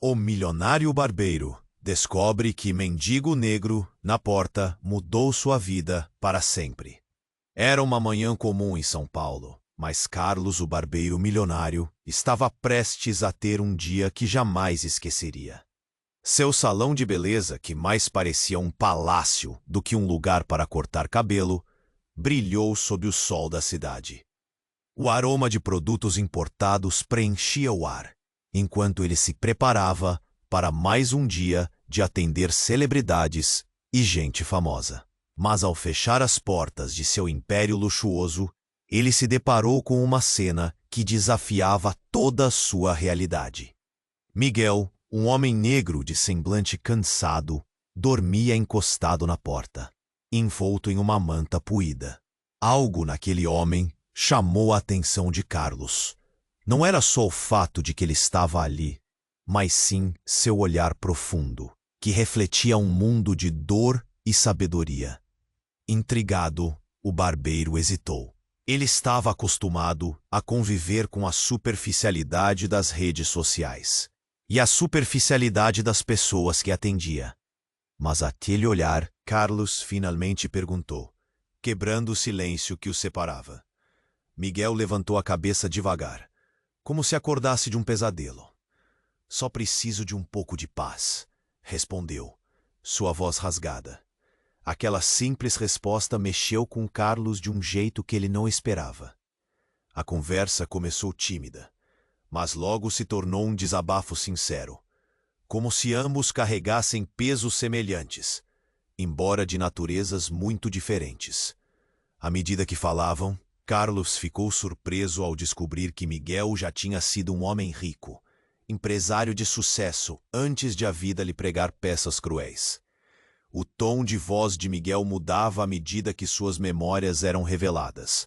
O milionário barbeiro descobre que mendigo negro na porta mudou sua vida para sempre. Era uma manhã comum em São Paulo, mas Carlos, o barbeiro milionário, estava prestes a ter um dia que jamais esqueceria. Seu salão de beleza, que mais parecia um palácio do que um lugar para cortar cabelo, brilhou sob o sol da cidade. O aroma de produtos importados preenchia o ar, enquanto ele se preparava para mais um dia de atender celebridades e gente famosa. Mas ao fechar as portas de seu império luxuoso, ele se deparou com uma cena que desafiava toda a sua realidade. Miguel, um homem negro de semblante cansado, dormia encostado na porta, envolto em uma manta puída. Algo naquele homem chamou a atenção de Carlos. Não era só o fato de que ele estava ali, mas sim seu olhar profundo, que refletia um mundo de dor e sabedoria. Intrigado, o barbeiro hesitou. Ele estava acostumado a conviver com a superficialidade das redes sociais e a superficialidade das pessoas que atendia. Mas aquele olhar, Carlos finalmente perguntou, quebrando o silêncio que os separava. Miguel levantou a cabeça devagar, como se acordasse de um pesadelo. Só preciso de um pouco de paz, respondeu, sua voz rasgada. Aquela simples resposta mexeu com Carlos de um jeito que ele não esperava. A conversa começou tímida, mas logo se tornou um desabafo sincero, como se ambos carregassem pesos semelhantes, embora de naturezas muito diferentes. À medida que falavam, Carlos ficou surpreso ao descobrir que Miguel já tinha sido um homem rico, empresário de sucesso antes de a vida lhe pregar peças cruéis. O tom de voz de Miguel mudava à medida que suas memórias eram reveladas.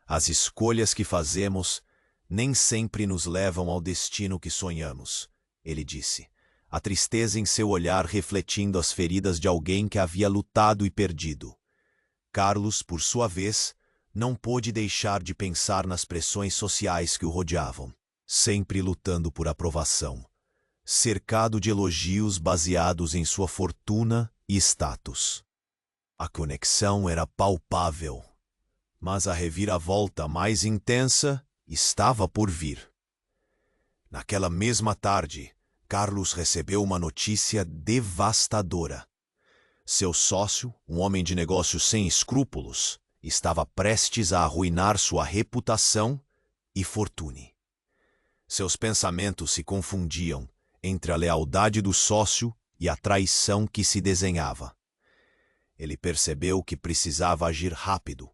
As escolhas que fazemos nem sempre nos levam ao destino que sonhamos, ele disse, a tristeza em seu olhar refletindo as feridas de alguém que havia lutado e perdido. Carlos, por sua vez, não pôde deixar de pensar nas pressões sociais que o rodeavam, sempre lutando por aprovação, cercado de elogios baseados em sua fortuna e status. A conexão era palpável, mas a reviravolta mais intensa estava por vir. Naquela mesma tarde, Carlos recebeu uma notícia devastadora. Seu sócio, um homem de negócios sem escrúpulos, estava prestes a arruinar sua reputação e fortuna. Seus pensamentos se confundiam entre a lealdade do sócio e a traição que se desenhava. Ele percebeu que precisava agir rápido,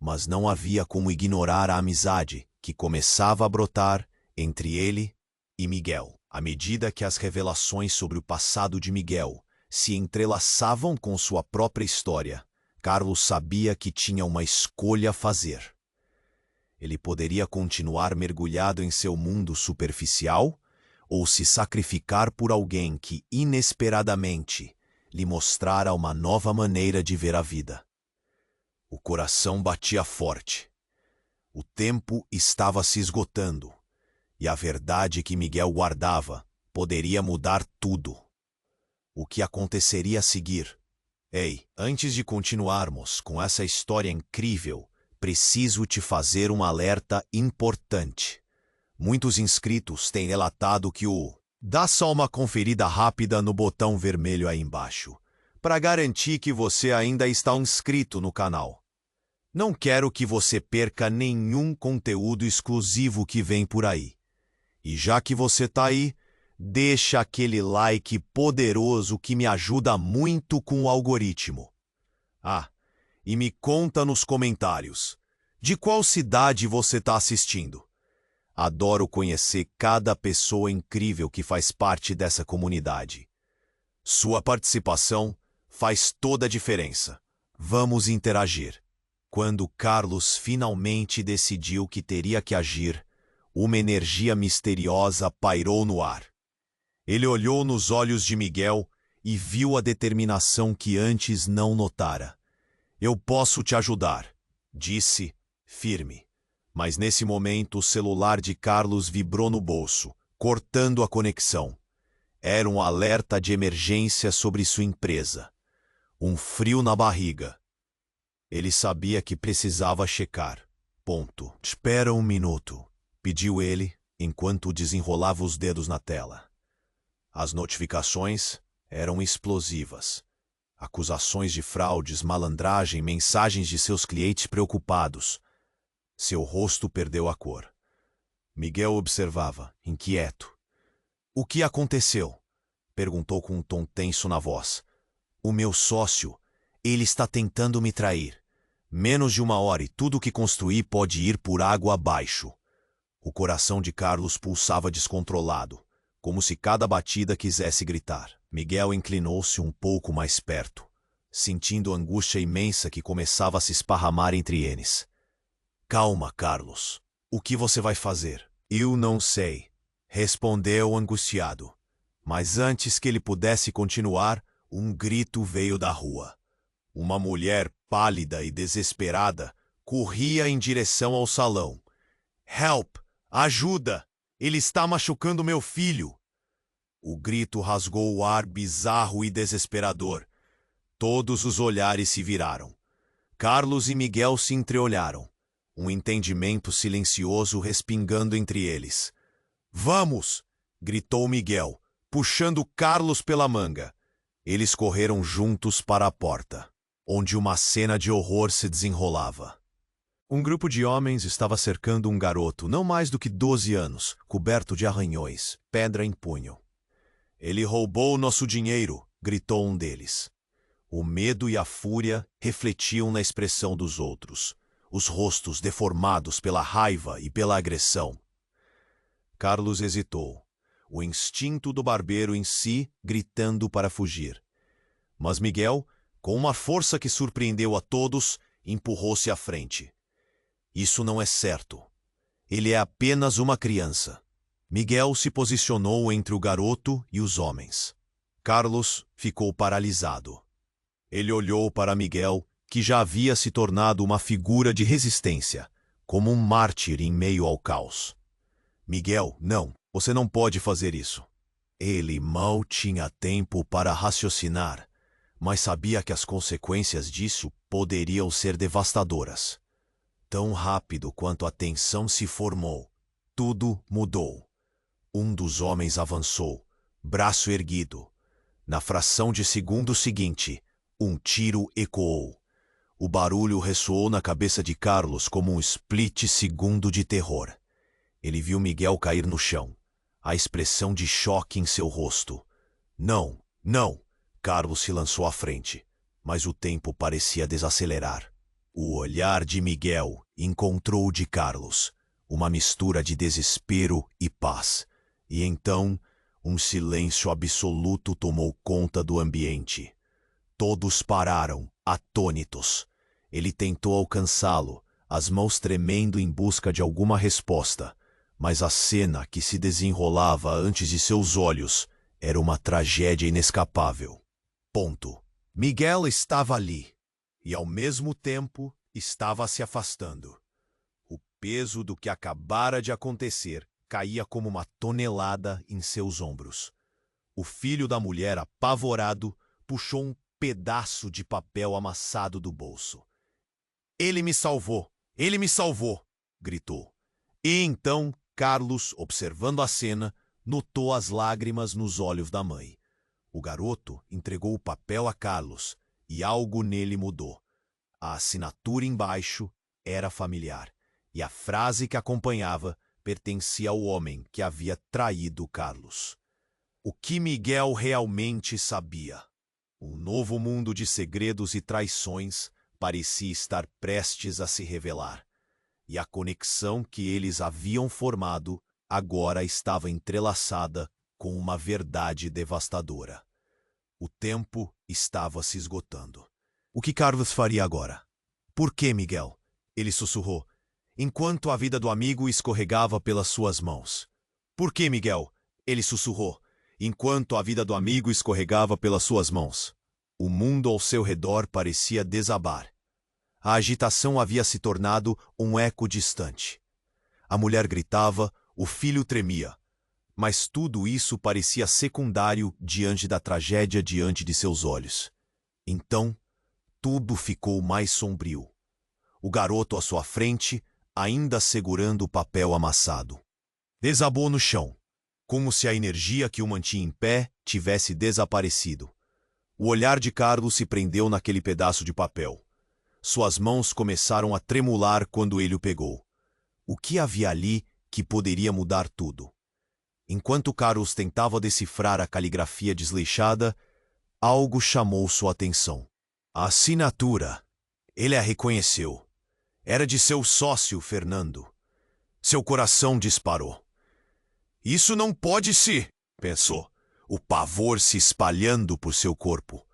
mas não havia como ignorar a amizade que começava a brotar entre ele e Miguel. À medida que as revelações sobre o passado de Miguel se entrelaçavam com sua própria história, Carlos sabia que tinha uma escolha a fazer. Ele poderia continuar mergulhado em seu mundo superficial ou se sacrificar por alguém que, inesperadamente, lhe mostrara uma nova maneira de ver a vida. O coração batia forte. O tempo estava se esgotando, e a verdade que Miguel guardava poderia mudar tudo. O que aconteceria a seguir? Ei, antes de continuarmos com essa história incrível, preciso te fazer um alerta importante. Muitos inscritos têm relatado que dá só uma conferida rápida no botão vermelho aí embaixo, para garantir que você ainda está inscrito no canal. Não quero que você perca nenhum conteúdo exclusivo que vem por aí. E já que você está aí, deixa aquele like poderoso que me ajuda muito com o algoritmo. Ah, e me conta nos comentários, de qual cidade você está assistindo? Adoro conhecer cada pessoa incrível que faz parte dessa comunidade. Sua participação faz toda a diferença. Vamos interagir. Quando Carlos finalmente decidiu que teria que agir, uma energia misteriosa pairou no ar. Ele olhou nos olhos de Miguel e viu a determinação que antes não notara. Eu posso te ajudar, disse, firme. Mas nesse momento o celular de Carlos vibrou no bolso, cortando a conexão. Era um alerta de emergência sobre sua empresa. Um frio na barriga. Ele sabia que precisava checar. Ponto. Espera um minuto, pediu ele, enquanto desenrolava os dedos na tela. As notificações eram explosivas. Acusações de fraudes, malandragem, mensagens de seus clientes preocupados. Seu rosto perdeu a cor. Miguel observava, inquieto. O que aconteceu? Perguntou com um tom tenso na voz. O meu sócio, ele está tentando me trair. Menos de 1 hora e tudo o que construí pode ir por água abaixo. O coração de Carlos pulsava descontrolado, como se cada batida quisesse gritar. Miguel inclinou-se um pouco mais perto, sentindo a angústia imensa que começava a se esparramar entre eles. Calma, Carlos. O que você vai fazer? Eu não sei, respondeu angustiado. Mas antes que ele pudesse continuar, um grito veio da rua. Uma mulher pálida e desesperada corria em direção ao salão. Help! Ajuda! Ele está machucando meu filho! O grito rasgou o ar bizarro e desesperador. Todos os olhares se viraram. Carlos e Miguel se entreolharam. Um entendimento silencioso respingando entre eles. Vamos! Gritou Miguel, puxando Carlos pela manga. Eles correram juntos para a porta, onde uma cena de horror se desenrolava. Um grupo de homens estava cercando um garoto, não mais do que 12 anos, coberto de arranhões, pedra em punho. Ele roubou nosso dinheiro, gritou um deles. O medo e a fúria refletiam na expressão dos outros, os rostos deformados pela raiva e pela agressão. Carlos hesitou, o instinto do barbeiro em si gritando para fugir. Mas Miguel, com uma força que surpreendeu a todos, empurrou-se à frente. Isso não é certo. Ele é apenas uma criança. Miguel se posicionou entre o garoto e os homens. Carlos ficou paralisado. Ele olhou para Miguel, que já havia se tornado uma figura de resistência, como um mártir em meio ao caos. Miguel, não, você não pode fazer isso. Ele mal tinha tempo para raciocinar, mas sabia que as consequências disso poderiam ser devastadoras. Tão rápido quanto a tensão se formou, tudo mudou. Um dos homens avançou, braço erguido. Na fração de segundo seguinte, um tiro ecoou. O barulho ressoou na cabeça de Carlos como um split segundo de terror. Ele viu Miguel cair no chão, a expressão de choque em seu rosto. Não, não! Carlos se lançou à frente, mas o tempo parecia desacelerar. O olhar de Miguel encontrou o de Carlos, uma mistura de desespero e paz. E então, um silêncio absoluto tomou conta do ambiente. Todos pararam, atônitos. Ele tentou alcançá-lo, as mãos tremendo em busca de alguma resposta, mas a cena que se desenrolava antes de seus olhos era uma tragédia inescapável. Ponto. Miguel estava ali, e ao mesmo tempo estava se afastando. O peso do que acabara de acontecer caía como uma tonelada em seus ombros. O filho da mulher, apavorado, puxou um pedaço de papel amassado do bolso. Ele me salvou! Ele me salvou! Gritou. E então Carlos, observando a cena, notou as lágrimas nos olhos da mãe. O garoto entregou o papel a Carlos e algo nele mudou. A assinatura embaixo era familiar e a frase que acompanhava pertencia ao homem que havia traído Carlos. O que Miguel realmente sabia? Um novo mundo de segredos e traições parecia estar prestes a se revelar, e a conexão que eles haviam formado agora estava entrelaçada com uma verdade devastadora. O tempo estava se esgotando. O que Carlos faria agora? Por que, Miguel? Ele sussurrou, enquanto a vida do amigo escorregava pelas suas mãos. Por que, Miguel? Ele sussurrou, enquanto a vida do amigo escorregava pelas suas mãos. O mundo ao seu redor parecia desabar. A agitação havia se tornado um eco distante. A mulher gritava, o filho tremia. Mas tudo isso parecia secundário diante da tragédia diante de seus olhos. Então, tudo ficou mais sombrio. O garoto à sua frente, ainda segurando o papel amassado, desabou no chão, como se a energia que o mantinha em pé tivesse desaparecido. O olhar de Carlos se prendeu naquele pedaço de papel. Suas mãos começaram a tremular quando ele o pegou. O que havia ali que poderia mudar tudo? Enquanto Carlos tentava decifrar a caligrafia desleixada, algo chamou sua atenção. A assinatura. Ele a reconheceu. Era de seu sócio, Fernando. Seu coração disparou. Isso não pode ser, pensou, o pavor se espalhando por seu corpo.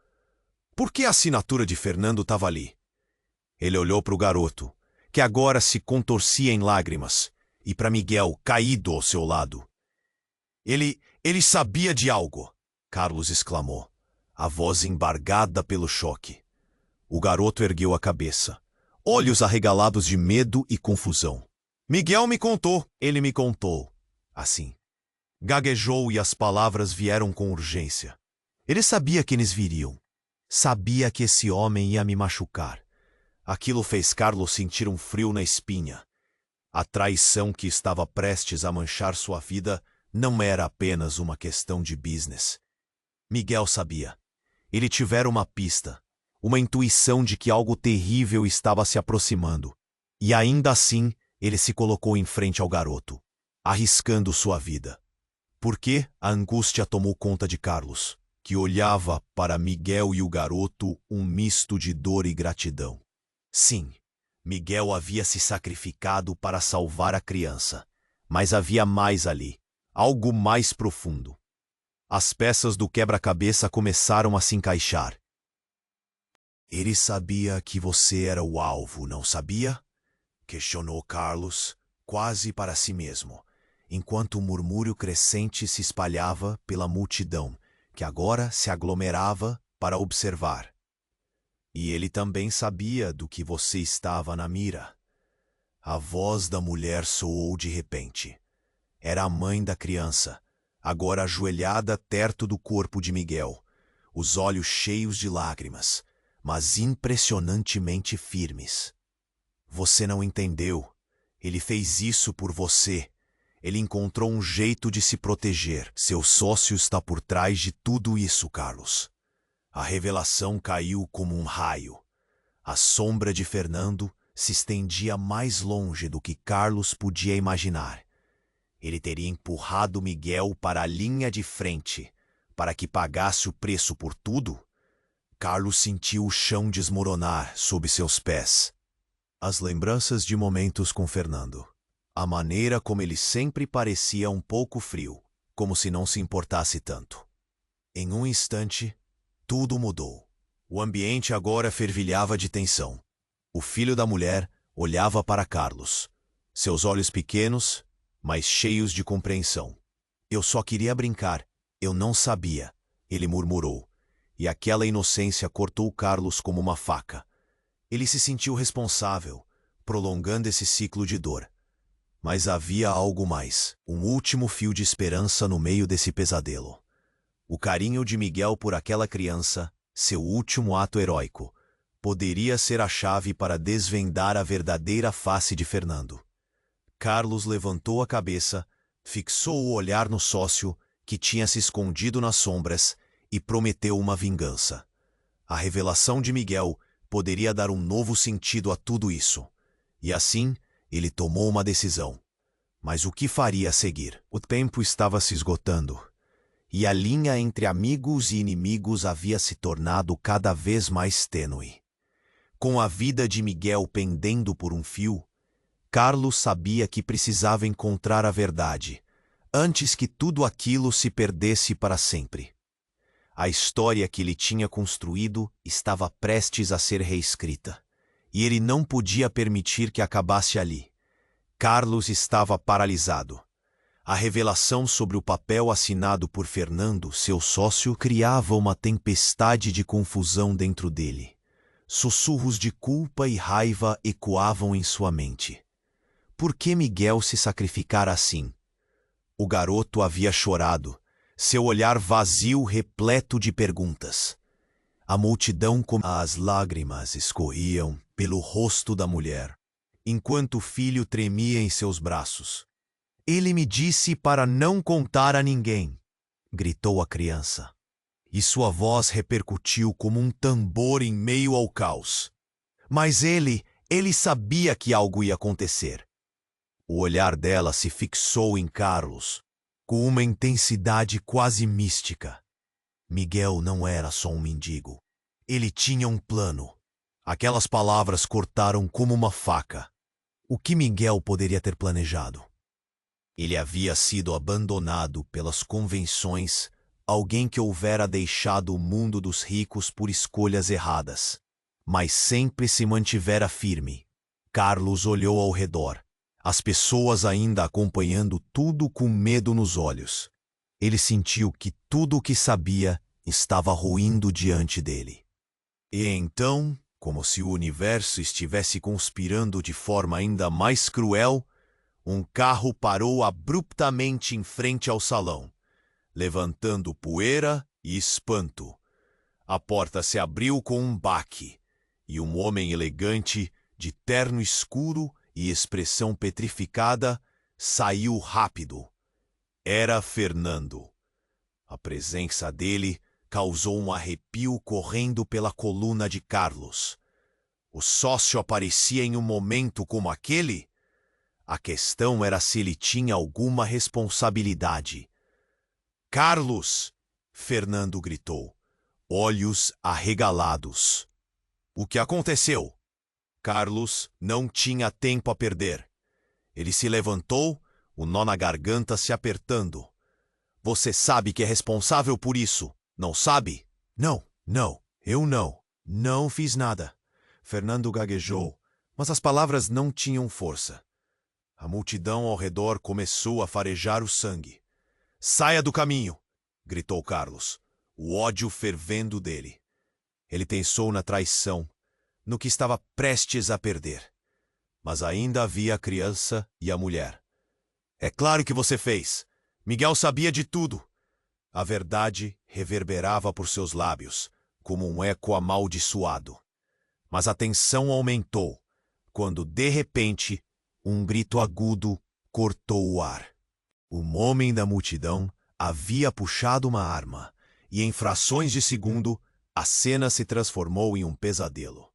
Por que a assinatura de Fernando estava ali? Ele olhou para o garoto, que agora se contorcia em lágrimas, e para Miguel, caído ao seu lado. Ele sabia de algo, Carlos exclamou, a voz embargada pelo choque. O garoto ergueu a cabeça, olhos arregalados de medo e confusão. Miguel me contou, ele me contou. Assim. Gaguejou e as palavras vieram com urgência. Ele sabia que eles viriam. Sabia que esse homem ia me machucar. Aquilo fez Carlos sentir um frio na espinha. A traição que estava prestes a manchar sua vida não era apenas uma questão de business. Miguel sabia. Ele tivera uma pista, uma intuição de que algo terrível estava se aproximando. E ainda assim, ele se colocou em frente ao garoto, arriscando sua vida. Porque a angústia tomou conta de Carlos, que olhava para Miguel e o garoto um misto de dor e gratidão. Sim, Miguel havia se sacrificado para salvar a criança, mas havia mais ali, algo mais profundo. As peças do quebra-cabeça começaram a se encaixar. Ele sabia que você era o alvo, não sabia? Questionou Carlos, quase para si mesmo, enquanto um murmúrio crescente se espalhava pela multidão, que agora se aglomerava para observar. E ele também sabia do que você estava na mira. A voz da mulher soou de repente. Era a mãe da criança, agora ajoelhada perto do corpo de Miguel, os olhos cheios de lágrimas, mas impressionantemente firmes. Você não entendeu. Ele fez isso por você. Ele encontrou um jeito de se proteger. Seu sócio está por trás de tudo isso, Carlos. A revelação caiu como um raio. A sombra de Fernando se estendia mais longe do que Carlos podia imaginar. Ele teria empurrado Miguel para a linha de frente, para que pagasse o preço por tudo. Carlos sentiu o chão desmoronar sob seus pés. As lembranças de momentos com Fernando. A maneira como ele sempre parecia um pouco frio, como se não se importasse tanto. Em um instante, tudo mudou. O ambiente agora fervilhava de tensão. O filho da mulher olhava para Carlos, seus olhos pequenos, mas cheios de compreensão. Eu só queria brincar, eu não sabia, ele murmurou, e aquela inocência cortou Carlos como uma faca. Ele se sentiu responsável, prolongando esse ciclo de dor. Mas havia algo mais, um último fio de esperança no meio desse pesadelo. O carinho de Miguel por aquela criança, seu último ato heróico, poderia ser a chave para desvendar a verdadeira face de Fernando. Carlos levantou a cabeça, fixou o olhar no sócio, que tinha se escondido nas sombras, e prometeu uma vingança. A revelação de Miguel poderia dar um novo sentido a tudo isso. E assim, ele tomou uma decisão. Mas o que faria a seguir? O tempo estava se esgotando. E a linha entre amigos e inimigos havia se tornado cada vez mais tênue. Com a vida de Miguel pendendo por um fio, Carlos sabia que precisava encontrar a verdade, antes que tudo aquilo se perdesse para sempre. A história que ele tinha construído estava prestes a ser reescrita, e ele não podia permitir que acabasse ali. Carlos estava paralisado. A revelação sobre o papel assinado por Fernando, seu sócio, criava uma tempestade de confusão dentro dele. Sussurros de culpa e raiva ecoavam em sua mente. Por que Miguel se sacrificara assim? O garoto havia chorado, seu olhar vazio repleto de perguntas. A multidão as lágrimas escorriam pelo rosto da mulher, enquanto o filho tremia em seus braços. Ele me disse para não contar a ninguém, gritou a criança. E sua voz repercutiu como um tambor em meio ao caos. Mas ele sabia que algo ia acontecer. O olhar dela se fixou em Carlos, com uma intensidade quase mística. Miguel não era só um mendigo. Ele tinha um plano. Aquelas palavras cortaram como uma faca. O que Miguel poderia ter planejado? Ele havia sido abandonado pelas convenções, alguém que houvera deixado o mundo dos ricos por escolhas erradas. Mas sempre se mantivera firme. Carlos olhou ao redor, as pessoas ainda acompanhando tudo com medo nos olhos. Ele sentiu que tudo o que sabia estava ruindo diante dele. E então, como se o universo estivesse conspirando de forma ainda mais cruel, um carro parou abruptamente em frente ao salão, levantando poeira e espanto. A porta se abriu com um baque, e um homem elegante, de terno escuro e expressão petrificada, saiu rápido. Era Fernando. A presença dele causou um arrepio correndo pela coluna de Carlos. O sócio aparecia em um momento como aquele? A questão era se ele tinha alguma responsabilidade. "Carlos!" Fernando gritou, olhos arregalados. "O que aconteceu?" Carlos não tinha tempo a perder. Ele se levantou, o nó na garganta se apertando. "Você sabe que é responsável por isso, não sabe?" Não, eu não fiz nada." Fernando gaguejou, mas as palavras não tinham força. A multidão ao redor começou a farejar o sangue. "Saia do caminho!" gritou Carlos, o ódio fervendo dele. Ele pensou na traição, no que estava prestes a perder. Mas ainda havia a criança e a mulher. "É claro que você fez. Miguel sabia de tudo." A verdade reverberava por seus lábios, como um eco amaldiçoado. Mas a tensão aumentou, quando, de repente, um grito agudo cortou o ar. Um homem da multidão havia puxado uma arma, e em frações de segundo, a cena se transformou em um pesadelo.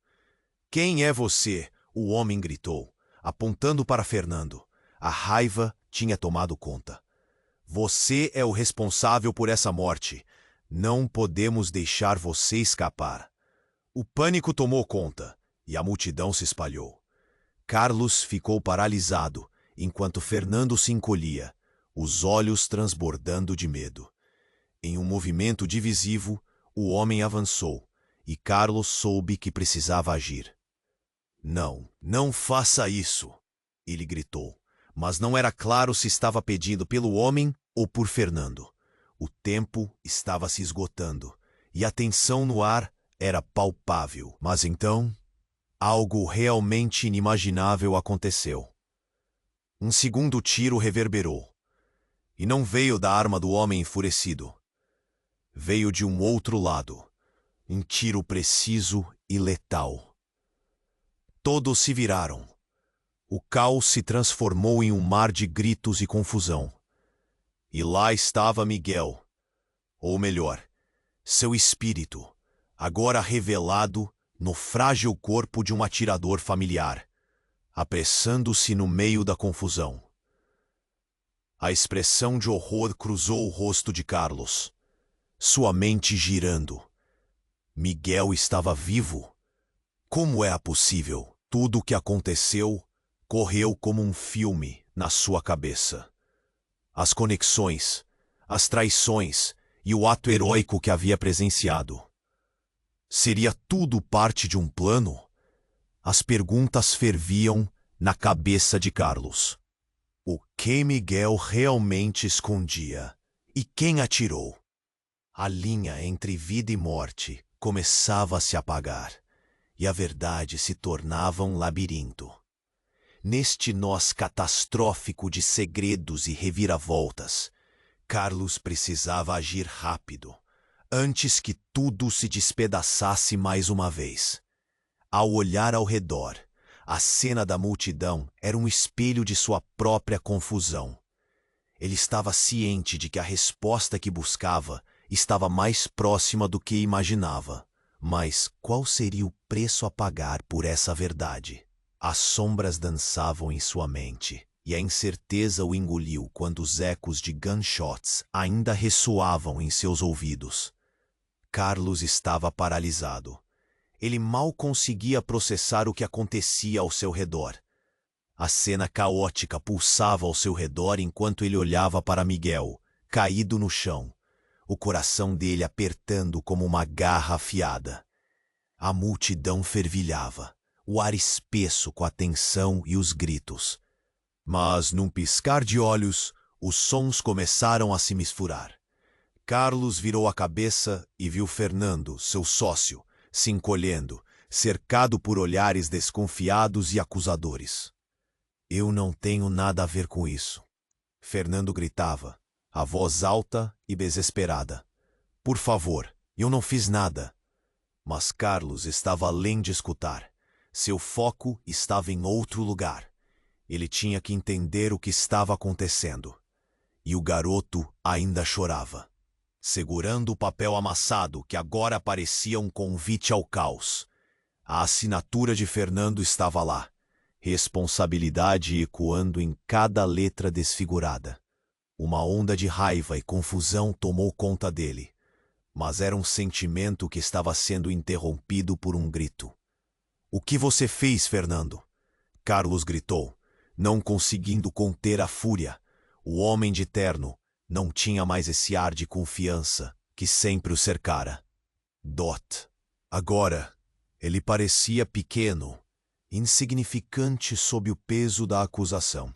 "Quem é você?" o homem gritou, apontando para Fernando. A raiva tinha tomado conta. "Você é o responsável por essa morte. Não podemos deixar você escapar." O pânico tomou conta, e a multidão se espalhou. Carlos ficou paralisado, enquanto Fernando se encolhia, os olhos transbordando de medo. Em um movimento divisivo, o homem avançou, e Carlos soube que precisava agir. Não faça isso!" ele gritou, mas não era claro se estava pedindo pelo homem ou por Fernando. O tempo estava se esgotando, e a tensão no ar era palpável. Mas então, algo realmente inimaginável aconteceu. Um segundo tiro reverberou, e não veio da arma do homem enfurecido. Veio de um outro lado, um tiro preciso e letal. Todos se viraram. O caos se transformou em um mar de gritos e confusão. E lá estava Miguel, ou melhor, seu espírito, agora revelado no frágil corpo de um atirador familiar, apressando-se no meio da confusão. A expressão de horror cruzou o rosto de Carlos, sua mente girando. Miguel estava vivo? Como era possível? Tudo o que aconteceu correu como um filme na sua cabeça. As conexões, as traições e o ato heróico que havia presenciado. Seria tudo parte de um plano? As perguntas ferviam na cabeça de Carlos. O que Miguel realmente escondia? E quem atirou? A linha entre vida e morte começava a se apagar, e a verdade se tornava um labirinto. neste nós catastrófico de segredos e reviravoltas, Carlos precisava agir rápido, antes que tudo se despedaçasse mais uma vez. Ao olhar ao redor, a cena da multidão era um espelho de sua própria confusão. Ele estava ciente de que a resposta que buscava estava mais próxima do que imaginava. Mas qual seria o preço a pagar por essa verdade? As sombras dançavam em sua mente, e a incerteza o engoliu quando os ecos de gunshots ainda ressoavam em seus ouvidos. Carlos estava paralisado. Ele mal conseguia processar o que acontecia ao seu redor. A cena caótica pulsava ao seu redor enquanto ele olhava para Miguel, caído no chão, o coração dele apertando como uma garra afiada. A multidão fervilhava, o ar espesso com a tensão e os gritos. Mas, num piscar de olhos, os sons começaram a se misturar. Carlos virou a cabeça e viu Fernando, seu sócio, se encolhendo, cercado por olhares desconfiados e acusadores. Eu não tenho nada a ver com isso. Fernando gritava, a voz alta e desesperada. Por favor, eu não fiz nada. Mas Carlos estava além de escutar. Seu foco estava em outro lugar. Ele tinha que entender o que estava acontecendo. E o garoto ainda chorava, segurando o papel amassado que agora parecia um convite ao caos. A assinatura de Fernando estava lá, responsabilidade ecoando em cada letra desfigurada. Uma onda de raiva e confusão tomou conta dele, mas era um sentimento que estava sendo interrompido por um grito. O que você fez, Fernando? Carlos gritou, não conseguindo conter a fúria. O homem de terno não tinha mais esse ar de confiança que sempre o cercara. Dot. Agora, ele parecia pequeno, insignificante sob o peso da acusação.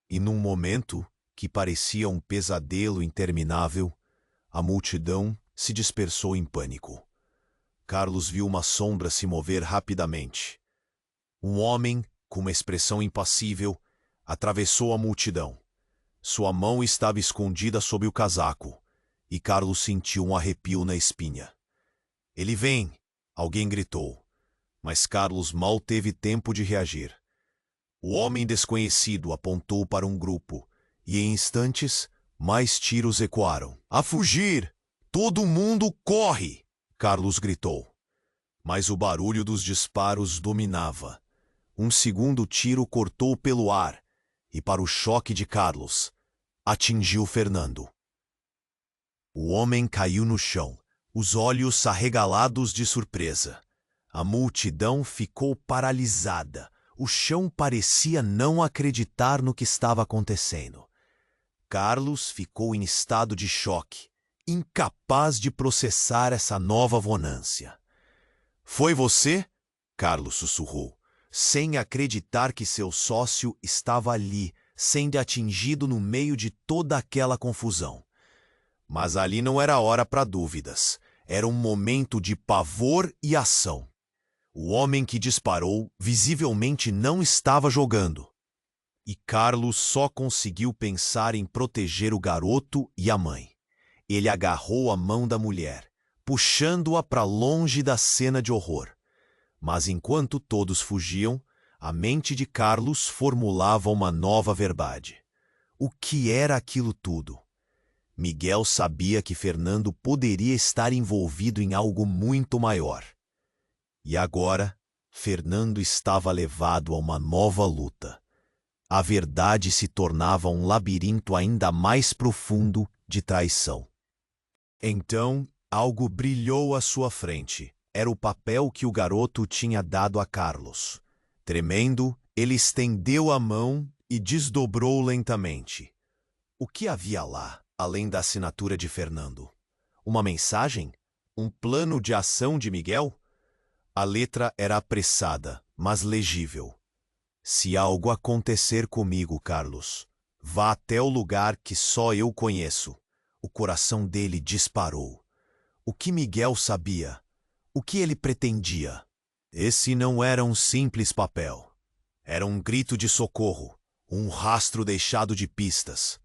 E num momento que parecia um pesadelo interminável, a multidão se dispersou em pânico. Carlos viu uma sombra se mover rapidamente. Um homem, com uma expressão impassível, atravessou a multidão. Sua mão estava escondida sob o casaco, e Carlos sentiu um arrepio na espinha. Ele vem! Alguém gritou, mas Carlos mal teve tempo de reagir. O homem desconhecido apontou para um grupo, e em instantes, mais tiros ecoaram. A fugir! Todo mundo corre! Carlos gritou. Mas o barulho dos disparos dominava. Um segundo tiro cortou pelo ar, e para o choque de Carlos, atingiu Fernando. O homem caiu no chão, os olhos arregalados de surpresa. A multidão ficou paralisada. O chão parecia não acreditar no que estava acontecendo. Carlos ficou em estado de choque, incapaz de processar essa nova vonância. Foi você? Carlos sussurrou, sem acreditar que seu sócio estava ali, sendo atingido no meio de toda aquela confusão. Mas ali não era hora para dúvidas. Era um momento de pavor e ação. O homem que disparou visivelmente não estava jogando. E Carlos só conseguiu pensar em proteger o garoto e a mãe. Ele agarrou a mão da mulher, puxando-a para longe da cena de horror. Mas enquanto todos fugiam, a mente de Carlos formulava uma nova verdade. O que era aquilo tudo? Miguel sabia que Fernando poderia estar envolvido em algo muito maior. E agora, Fernando estava levado a uma nova luta. A verdade se tornava um labirinto ainda mais profundo de traição. Então, algo brilhou à sua frente. Era o papel que o garoto tinha dado a Carlos. Tremendo, ele estendeu a mão e desdobrou lentamente. O que havia lá, além da assinatura de Fernando? Uma mensagem? Um plano de ação de Miguel? A letra era apressada, mas legível. Se algo acontecer comigo, Carlos, vá até o lugar que só eu conheço. O coração dele disparou. O que Miguel sabia? O que ele pretendia? Esse não era um simples papel. Era um grito de socorro, um rastro deixado de pistas.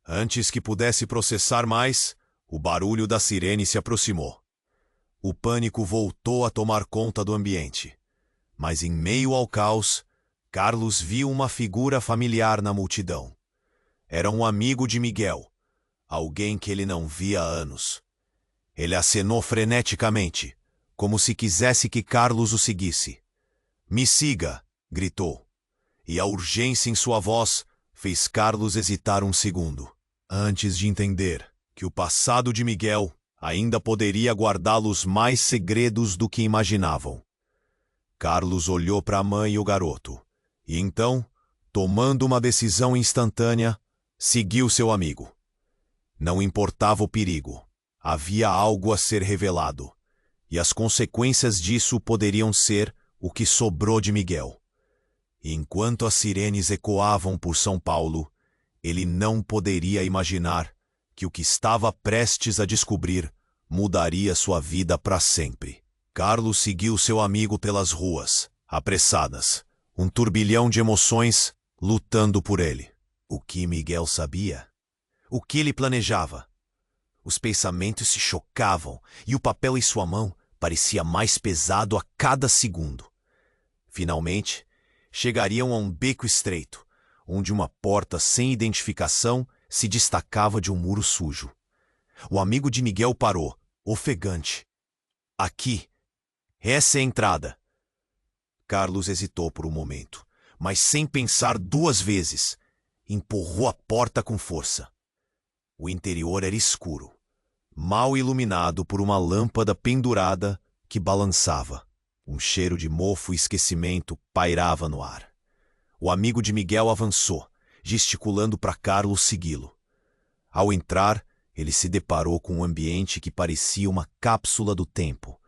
Antes que pudesse processar mais, o barulho da sirene se aproximou. O pânico voltou a tomar conta do ambiente. Mas em meio ao caos, Carlos viu uma figura familiar na multidão. Era um amigo de Miguel, alguém que ele não via há anos. Ele acenou freneticamente, como se quisesse que Carlos o seguisse. "Me siga!" gritou. E a urgência em sua voz fez Carlos hesitar um segundo, antes de entender que o passado de Miguel ainda poderia guardá-los mais segredos do que imaginavam. Carlos olhou para a mãe e o garoto, e então, tomando uma decisão instantânea, seguiu seu amigo. Não importava o perigo, havia algo a ser revelado, e as consequências disso poderiam ser o que sobrou de Miguel. E enquanto as sirenes ecoavam por São Paulo, ele não poderia imaginar que o que estava prestes a descobrir mudaria sua vida para sempre. Carlos seguiu seu amigo pelas ruas, apressadas, um turbilhão de emoções lutando por ele. O que Miguel sabia? O que ele planejava? Os pensamentos se chocavam e o papel em sua mão parecia mais pesado a cada segundo. Finalmente, chegariam a um beco estreito, onde uma porta sem identificação se destacava de um muro sujo. O amigo de Miguel parou, ofegante. "Aqui. Essa é a entrada." Carlos hesitou por um momento, mas sem pensar duas vezes, empurrou a porta com força. O interior era escuro, mal iluminado por uma lâmpada pendurada que balançava. Um cheiro de mofo e esquecimento pairava no ar. O amigo de Miguel avançou, gesticulando para Carlos segui-lo. Ao entrar, ele se deparou com um ambiente que parecia uma cápsula do tempo.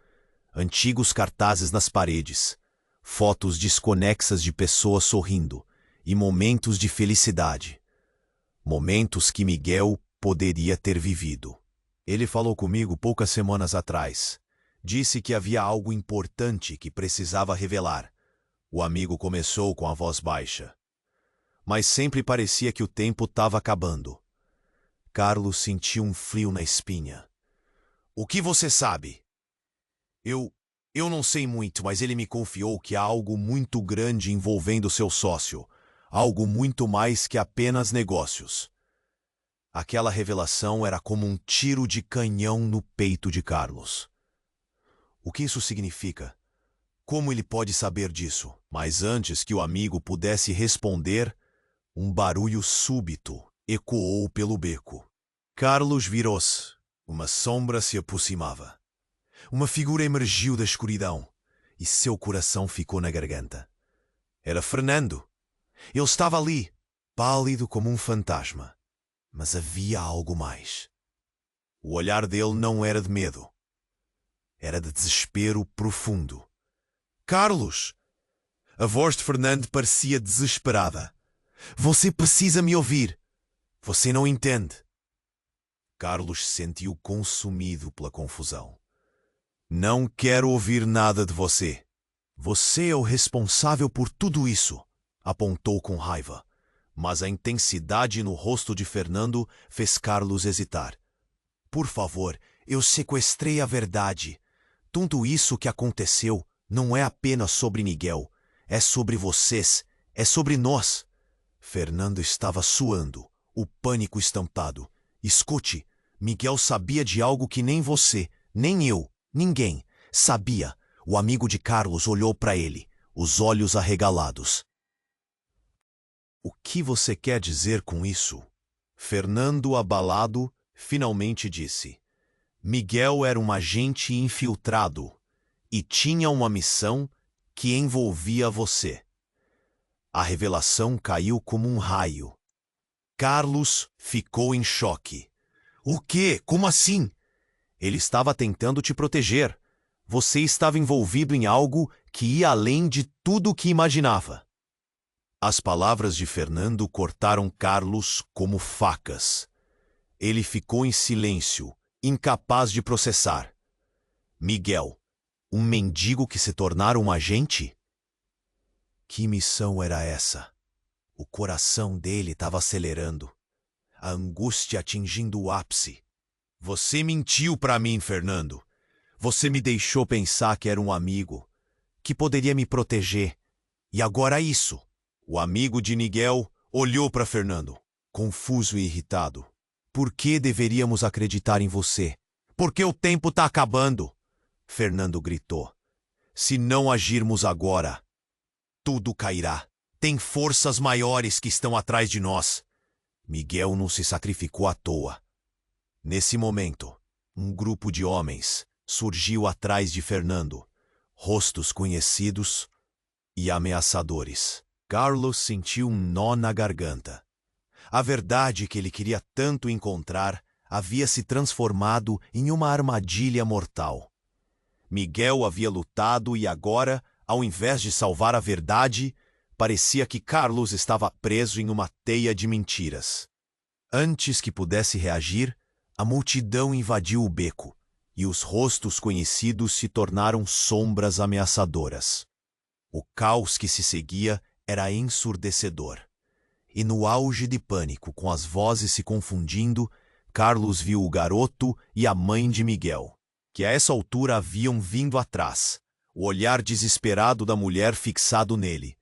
Antigos cartazes nas paredes, fotos desconexas de pessoas sorrindo e momentos de felicidade. Momentos que Miguel poderia ter vivido. Ele falou comigo poucas semanas atrás. Disse que havia algo importante que precisava revelar. O amigo começou com a voz baixa. Mas sempre parecia que o tempo estava acabando. Carlos sentiu um frio na espinha. "O que você sabe?" Eu não sei muito, mas ele me confiou que há algo muito grande envolvendo seu sócio. Algo muito mais que apenas negócios. Aquela revelação era como um tiro de canhão no peito de Carlos. O que isso significa? Como ele pode saber disso? Mas antes que o amigo pudesse responder, um barulho súbito ecoou pelo beco. Carlos virou-se. Uma sombra se aproximava. Uma figura emergiu da escuridão e seu coração ficou na garganta. Era Fernando. Ele estava ali, pálido como um fantasma. Mas havia algo mais. O olhar dele não era de medo. Era de desespero profundo. "Carlos!" A voz de Fernando parecia desesperada. "Você precisa me ouvir. Você não entende." Carlos se sentiu consumido pela confusão. "Não quero ouvir nada de você. Você é o responsável por tudo isso", apontou com raiva. Mas a intensidade no rosto de Fernando fez Carlos hesitar. "Por favor, eu sequestrei a verdade. Tudo isso que aconteceu não é apenas sobre Miguel. É sobre vocês. É sobre nós." Fernando estava suando, o pânico estampado. "Escute, Miguel sabia de algo que nem você, nem eu, ninguém sabia." O amigo de Carlos olhou para ele, os olhos arregalados. "O que você quer dizer com isso?" Fernando, abalado, finalmente disse. "Miguel era um agente infiltrado e tinha uma missão que envolvia você." A revelação caiu como um raio. Carlos ficou em choque. "O quê? Como assim?" "Ele estava tentando te proteger. Você estava envolvido em algo que ia além de tudo o que imaginava." As palavras de Fernando cortaram Carlos como facas. Ele ficou em silêncio, incapaz de processar. Miguel, um mendigo que se tornara um agente? Que missão era essa? O coração dele estava acelerando, a angústia atingindo o ápice. Você mentiu para mim, Fernando. Você me deixou pensar que era um amigo, que poderia me proteger. E agora isso. O amigo de Miguel olhou para Fernando, confuso e irritado. Por que deveríamos acreditar em você? Porque o tempo está acabando, Fernando gritou. Se não agirmos agora, tudo cairá. Tem forças maiores que estão atrás de nós. Miguel não se sacrificou à toa. Nesse momento, um grupo de homens surgiu atrás de Fernando, rostos conhecidos e ameaçadores. Carlos sentiu um nó na garganta. A verdade que ele queria tanto encontrar havia se transformado em uma armadilha mortal. Miguel havia lutado e agora, ao invés de salvar a verdade, parecia que Carlos estava preso em uma teia de mentiras. Antes que pudesse reagir, a multidão invadiu o beco e os rostos conhecidos se tornaram sombras ameaçadoras. O caos que se seguia era ensurdecedor. E no auge de pânico, com as vozes se confundindo, Carlos viu o garoto e a mãe de Miguel, que a essa altura haviam vindo atrás, o olhar desesperado da mulher fixado nele.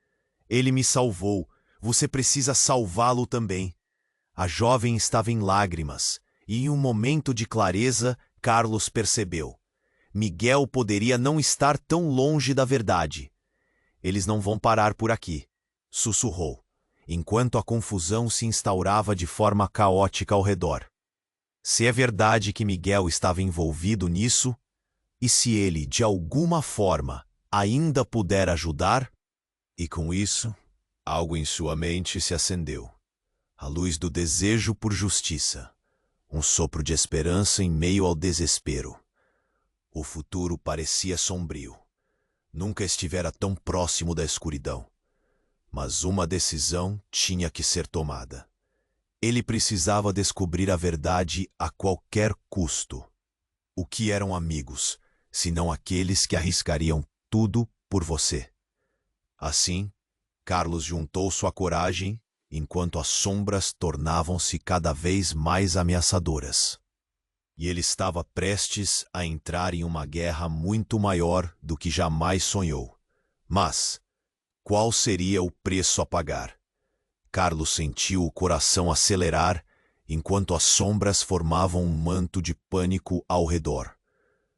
Ele me salvou, você precisa salvá-lo também. A jovem estava em lágrimas, e em um momento de clareza, Carlos percebeu. Miguel poderia não estar tão longe da verdade. Eles não vão parar por aqui, sussurrou, enquanto a confusão se instaurava de forma caótica ao redor. Se é verdade que Miguel estava envolvido nisso, e se ele, de alguma forma, ainda puder ajudar? E com isso, algo em sua mente se acendeu. A luz do desejo por justiça. Um sopro de esperança em meio ao desespero. O futuro parecia sombrio. Nunca estivera tão próximo da escuridão. Mas uma decisão tinha que ser tomada. Ele precisava descobrir a verdade a qualquer custo. O que eram amigos, senão aqueles que arriscariam tudo por você? Assim, Carlos juntou sua coragem, enquanto as sombras tornavam-se cada vez mais ameaçadoras. E ele estava prestes a entrar em uma guerra muito maior do que jamais sonhou. Mas qual seria o preço a pagar? Carlos sentiu o coração acelerar, enquanto as sombras formavam um manto de pânico ao redor.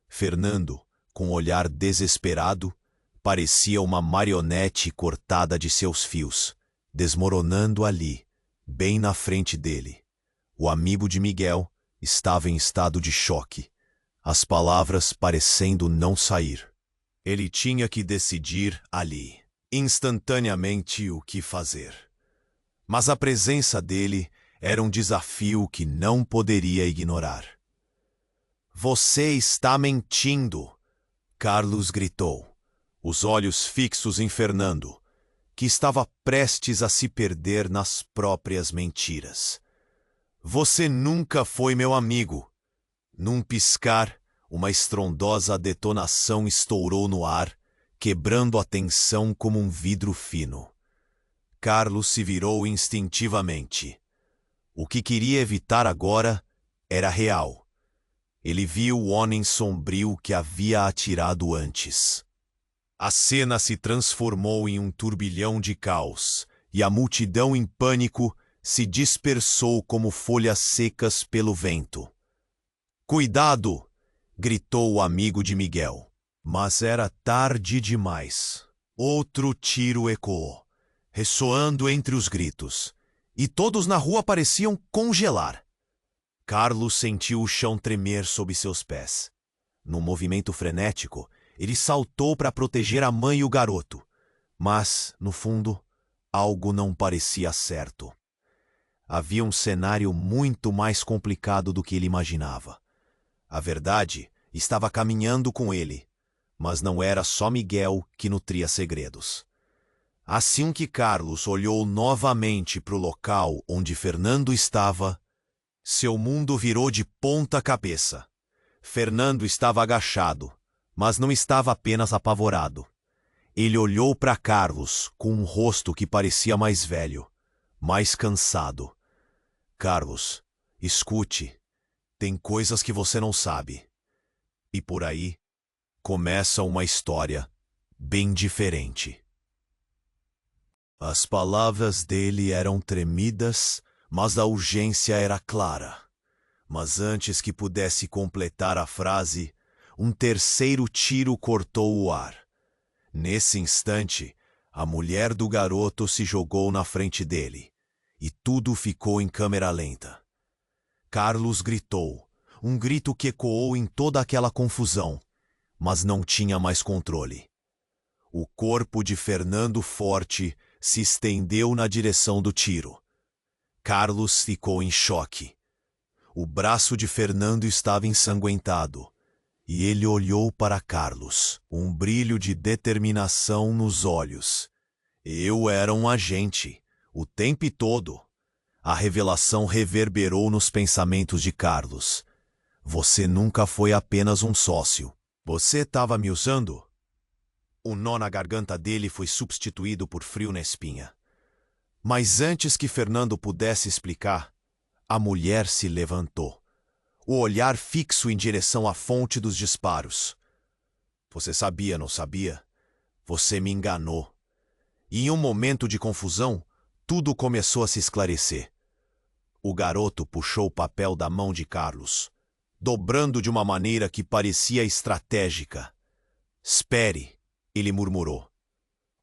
Fernando, com um olhar desesperado, parecia uma marionete cortada de seus fios, desmoronando ali, bem na frente dele. O amigo de Miguel estava em estado de choque, as palavras parecendo não sair. Ele tinha que decidir ali, instantaneamente, o que fazer. Mas a presença dele era um desafio que não poderia ignorar. Você está mentindo! Carlos gritou, os olhos fixos em Fernando, que estava prestes a se perder nas próprias mentiras. Você nunca foi meu amigo. Num piscar, uma estrondosa detonação estourou no ar, quebrando a tensão como um vidro fino. Carlos se virou instintivamente. O que queria evitar agora era real. Ele viu o homem sombrio que havia atirado antes. A cena se transformou em um turbilhão de caos, e a multidão em pânico se dispersou como folhas secas pelo vento. Cuidado! Gritou o amigo de Miguel. Mas era tarde demais. Outro tiro ecoou, ressoando entre os gritos, e todos na rua pareciam congelar. Carlos sentiu o chão tremer sob seus pés. Num movimento frenético, ele saltou para proteger a mãe e o garoto. Mas, no fundo, algo não parecia certo. Havia um cenário muito mais complicado do que ele imaginava. A verdade estava caminhando com ele, mas não era só Miguel que nutria segredos. Assim que Carlos olhou novamente para o local onde Fernando estava, seu mundo virou de ponta cabeça. Fernando estava agachado, mas não estava apenas apavorado. Ele olhou para Carlos com um rosto que parecia mais velho, mais cansado. Carlos, escute, tem coisas que você não sabe. E por aí começa uma história bem diferente. As palavras dele eram tremidas, mas a urgência era clara. Mas antes que pudesse completar a frase, um terceiro tiro cortou o ar. Nesse instante, a mulher do garoto se jogou na frente dele, e tudo ficou em câmera lenta. Carlos gritou, um grito que ecoou em toda aquela confusão, mas não tinha mais controle. O corpo de Fernando Forte se estendeu na direção do tiro. Carlos ficou em choque. O braço de Fernando estava ensanguentado, e ele olhou para Carlos, um brilho de determinação nos olhos. Eu era um agente, o tempo todo. A revelação reverberou nos pensamentos de Carlos. Você nunca foi apenas um sócio. Você estava me usando? O nó na garganta dele foi substituído por frio na espinha. Mas antes que Fernando pudesse explicar, a mulher se levantou, o olhar fixo em direção à fonte dos disparos. Você sabia, não sabia? Você me enganou. E em um momento de confusão, tudo começou a se esclarecer. O garoto puxou o papel da mão de Carlos, dobrando de uma maneira que parecia estratégica. Espere, ele murmurou,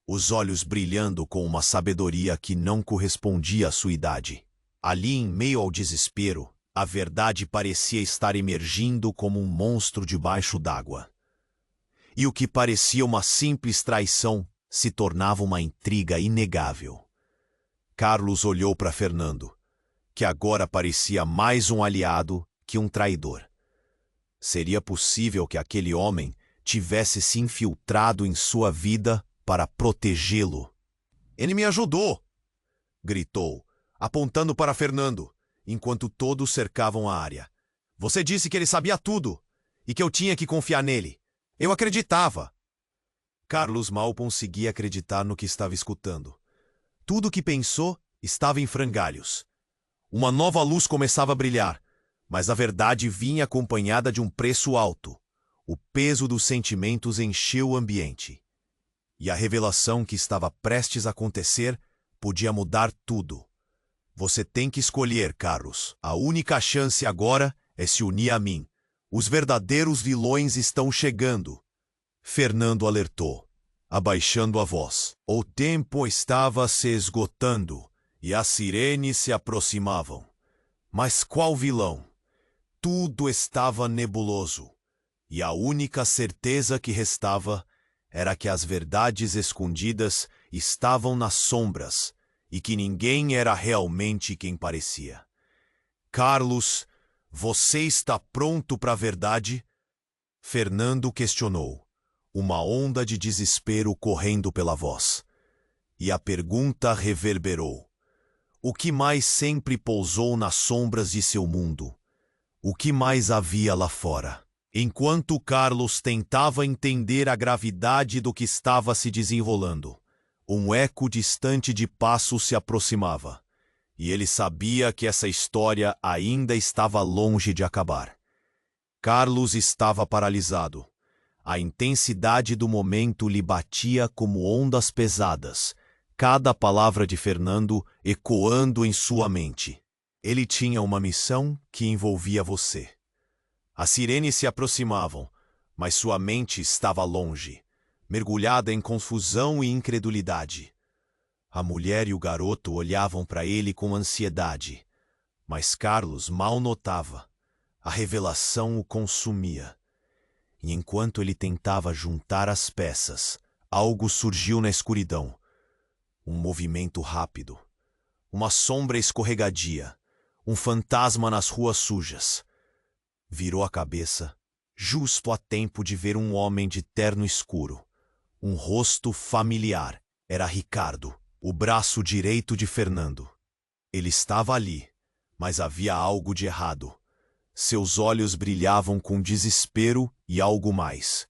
os olhos brilhando com uma sabedoria que não correspondia à sua idade. Ali, em meio ao desespero, a verdade parecia estar emergindo como um monstro debaixo d'água. E o que parecia uma simples traição se tornava uma intriga inegável. Carlos olhou para Fernando, que agora parecia mais um aliado que um traidor. Seria possível que aquele homem tivesse se infiltrado em sua vida para protegê-lo? Ele me ajudou! Gritou, apontando para Fernando, enquanto todos cercavam a área. Você disse que ele sabia tudo e que eu tinha que confiar nele. Eu acreditava. Carlos mal conseguia acreditar no que estava escutando. Tudo o que pensou estava em frangalhos. Uma nova luz começava a brilhar, mas a verdade vinha acompanhada de um preço alto. O peso dos sentimentos encheu o ambiente. E a revelação que estava prestes a acontecer podia mudar tudo. Você tem que escolher, Carlos. A única chance agora é se unir a mim. Os verdadeiros vilões estão chegando. Fernando alertou, abaixando a voz. O tempo estava se esgotando e as sirenes se aproximavam. Mas qual vilão? Tudo estava nebuloso. E a única certeza que restava era que as verdades escondidas estavam nas sombras e que ninguém era realmente quem parecia. Carlos, você está pronto para a verdade? Fernando questionou, uma onda de desespero correndo pela voz. E a pergunta reverberou. O que mais sempre pousou nas sombras de seu mundo? O que mais havia lá fora? Enquanto Carlos tentava entender a gravidade do que estava se desenrolando, um eco distante de passos se aproximava, e ele sabia que essa história ainda estava longe de acabar. Carlos estava paralisado. A intensidade do momento lhe batia como ondas pesadas, cada palavra de Fernando ecoando em sua mente. Ele tinha uma missão que envolvia você. As sirenes se aproximavam, mas sua mente estava longe, mergulhada em confusão e incredulidade. A mulher e o garoto olhavam para ele com ansiedade, mas Carlos mal notava. A revelação o consumia. E enquanto ele tentava juntar as peças, algo surgiu na escuridão. Um movimento rápido, uma sombra escorregadia, um fantasma nas ruas sujas. Virou a cabeça, justo a tempo de ver um homem de terno escuro. Um rosto familiar. Era Ricardo, o braço direito de Fernando. Ele estava ali, mas havia algo de errado. Seus olhos brilhavam com desespero e algo mais.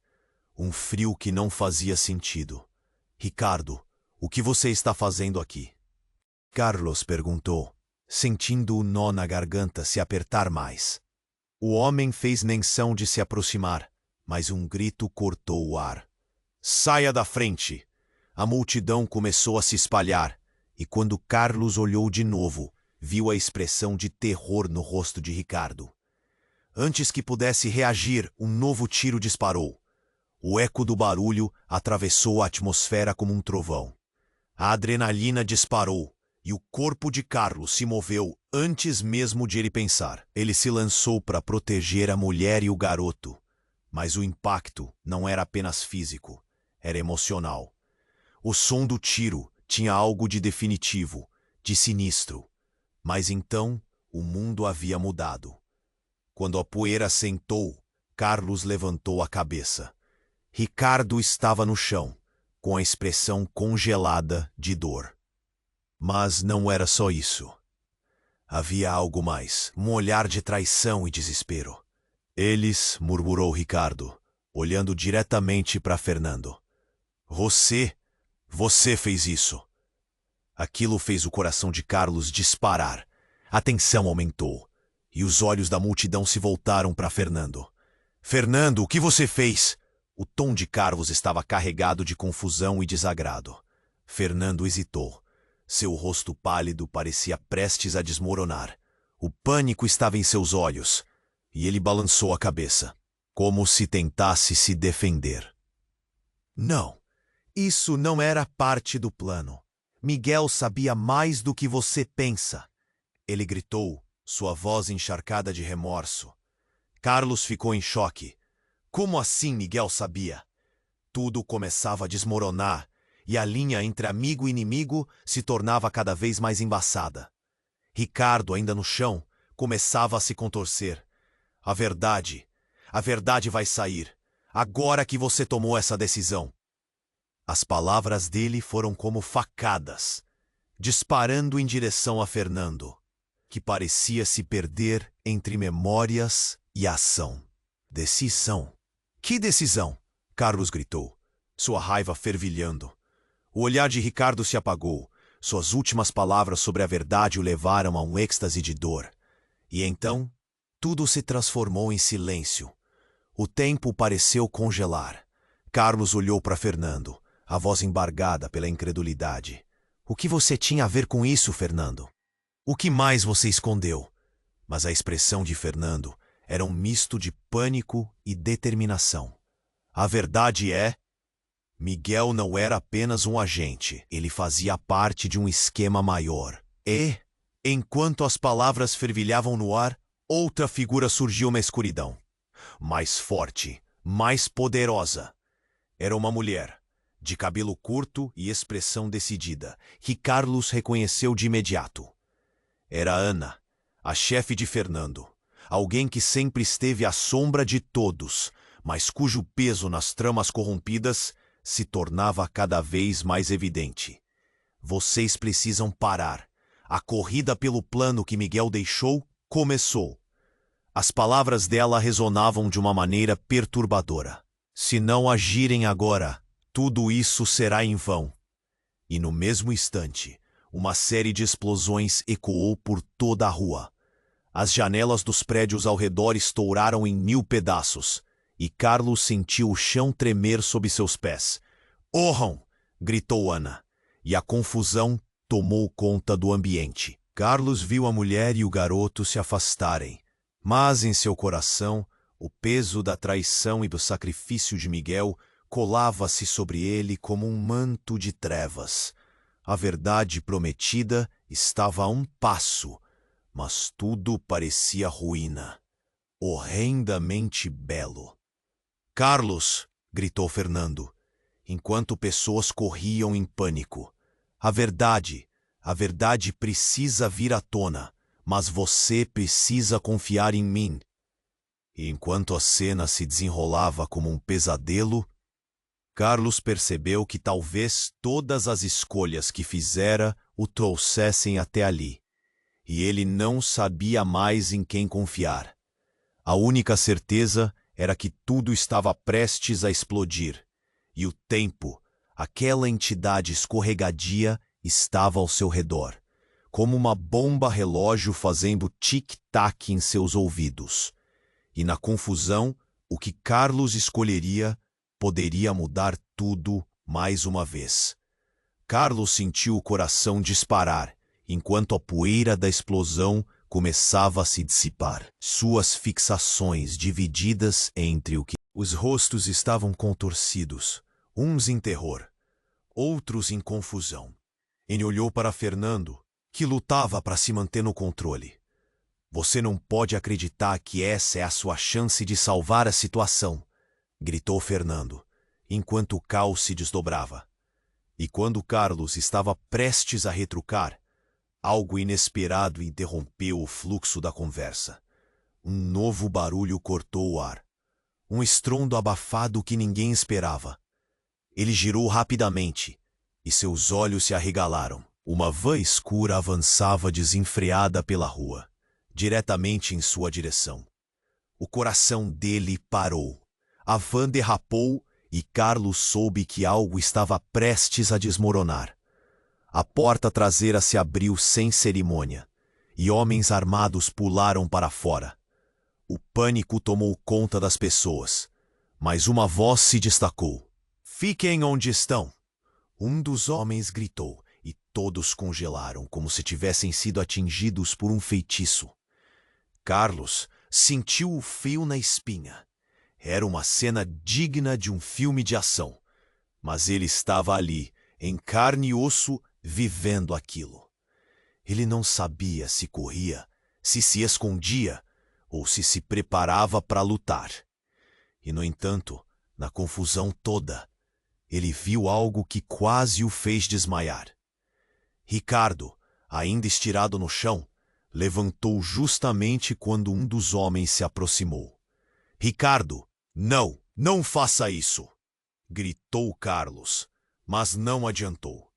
Um frio que não fazia sentido. Ricardo, o que você está fazendo aqui? Carlos perguntou, sentindo o nó na garganta se apertar mais. O homem fez menção de se aproximar, mas um grito cortou o ar. Saia da frente! A multidão começou a se espalhar, e quando Carlos olhou de novo, viu a expressão de terror no rosto de Ricardo. Antes que pudesse reagir, um novo tiro disparou. O eco do barulho atravessou a atmosfera como um trovão. A adrenalina disparou, e o corpo de Carlos se moveu antes mesmo de ele pensar. Ele se lançou para proteger a mulher e o garoto. Mas o impacto não era apenas físico, era emocional. O som do tiro tinha algo de definitivo, de sinistro. Mas então, o mundo havia mudado. Quando a poeira assentou, Carlos levantou a cabeça. Ricardo estava no chão, com a expressão congelada de dor. Mas não era só isso. Havia algo mais, um olhar de traição e desespero. Eles, murmurou Ricardo, olhando diretamente para Fernando. Você fez isso. Aquilo fez o coração de Carlos disparar. A tensão aumentou, e os olhos da multidão se voltaram para Fernando. Fernando, o que você fez? O tom de Carlos estava carregado de confusão e desagrado. Fernando hesitou. Seu rosto pálido parecia prestes a desmoronar. O pânico estava em seus olhos, e ele balançou a cabeça, como se tentasse se defender. Não, isso não era parte do plano. Miguel sabia mais do que você pensa. Ele gritou, sua voz encharcada de remorso. Carlos ficou em choque. Como assim Miguel sabia? Tudo começava a desmoronar, e a linha entre amigo e inimigo se tornava cada vez mais embaçada. Ricardo, ainda no chão, começava a se contorcer. A verdade vai sair, agora que você tomou essa decisão. As palavras dele foram como facadas, disparando em direção a Fernando, que parecia se perder entre memórias e ação. Decisão. Que decisão? Carlos gritou, sua raiva fervilhando. O olhar de Ricardo se apagou. Suas últimas palavras sobre a verdade o levaram a um êxtase de dor. E então, tudo se transformou em silêncio. O tempo pareceu congelar. Carlos olhou para Fernando, a voz embargada pela incredulidade. O que você tinha a ver com isso, Fernando? O que mais você escondeu? Mas a expressão de Fernando era um misto de pânico e determinação. A verdade é... Miguel não era apenas um agente, ele fazia parte de um esquema maior. E, enquanto as palavras fervilhavam no ar, outra figura surgiu na escuridão. Mais forte, mais poderosa. Era uma mulher, de cabelo curto e expressão decidida, que Carlos reconheceu de imediato. Era Ana, a chefe de Fernando. Alguém que sempre esteve à sombra de todos, mas cujo peso nas tramas corrompidas se tornava cada vez mais evidente. Vocês precisam parar. A corrida pelo plano que Miguel deixou começou. As palavras dela ressonavam de uma maneira perturbadora. Se não agirem agora, tudo isso será em vão. E no mesmo instante, uma série de explosões ecoou por toda a rua. As janelas dos prédios ao redor estouraram em 1000 pedaços, e Carlos sentiu o chão tremer sob seus pés. "Orram!" gritou Ana, e a confusão tomou conta do ambiente. Carlos viu a mulher e o garoto se afastarem, mas em seu coração, o peso da traição e do sacrifício de Miguel colava-se sobre ele como um manto de trevas. A verdade prometida estava a um passo, mas tudo parecia ruína, horrendamente belo. "Carlos!" gritou Fernando, enquanto pessoas corriam em pânico. A verdade precisa vir à tona, mas você precisa confiar em mim." E enquanto a cena se desenrolava como um pesadelo, Carlos percebeu que talvez todas as escolhas que fizera o trouxessem até ali, e ele não sabia mais em quem confiar. A única certeza era que tudo estava prestes a explodir, e o tempo, Aquela entidade escorregadia estava ao seu redor, como uma bomba relógio fazendo tic-tac em seus ouvidos. E na confusão, o que Carlos escolheria poderia mudar tudo mais uma vez. Carlos sentiu o coração disparar, enquanto a poeira da explosão começava a se dissipar. Suas fixações divididas entre o que... Os rostos estavam contorcidos, uns em terror, outros em confusão. Ele olhou para Fernando, que lutava para se manter no controle. Você não pode acreditar que essa é a sua chance de salvar a situação, gritou Fernando, enquanto o caos se desdobrava. E quando Carlos estava prestes a retrucar, algo inesperado interrompeu o fluxo da conversa. Um novo barulho cortou o ar. Um estrondo abafado que ninguém esperava. Ele girou rapidamente, e seus olhos se arregalaram. Uma van escura avançava desenfreada pela rua, diretamente em sua direção. O coração dele parou. A van derrapou e Carlos soube que algo estava prestes a desmoronar. A porta traseira se abriu sem cerimônia, e homens armados pularam para fora. O pânico tomou conta das pessoas, mas uma voz se destacou. Fiquem onde estão! Um dos homens gritou, e todos congelaram como se tivessem sido atingidos por um feitiço. Carlos sentiu o frio na espinha. Era uma cena digna de um filme de ação, mas ele estava ali, em carne e osso, vivendo aquilo. Ele não sabia se corria, se escondia, ou se preparava para lutar. E, no entanto, na confusão toda, ele viu algo que quase o fez desmaiar. Ricardo, ainda estirado no chão, levantou justamente quando um dos homens se aproximou. Ricardo, não, não faça isso! Gritou Carlos, mas não adiantou.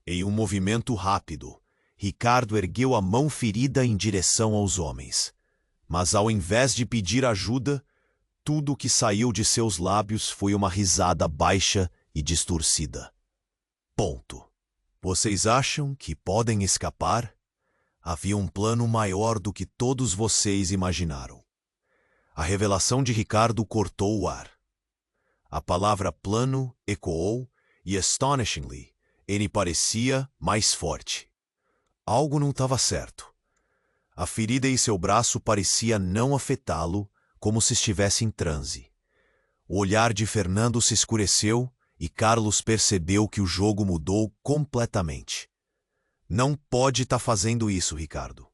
Em um movimento rápido, Ricardo ergueu a mão ferida em direção aos homens. Mas ao invés de pedir ajuda, tudo o que saiu de seus lábios foi uma risada baixa e distorcida. Ponto. Vocês acham que podem escapar? Havia um plano maior do que todos vocês imaginaram. A revelação de Ricardo cortou o ar. A palavra plano ecoou e, astonishingly, ele parecia mais forte. Algo não estava certo. A ferida em seu braço parecia não afetá-lo, como se estivesse em transe. O olhar de Fernando se escureceu e Carlos percebeu que o jogo mudou completamente. Não pode estar fazendo isso, Ricardo.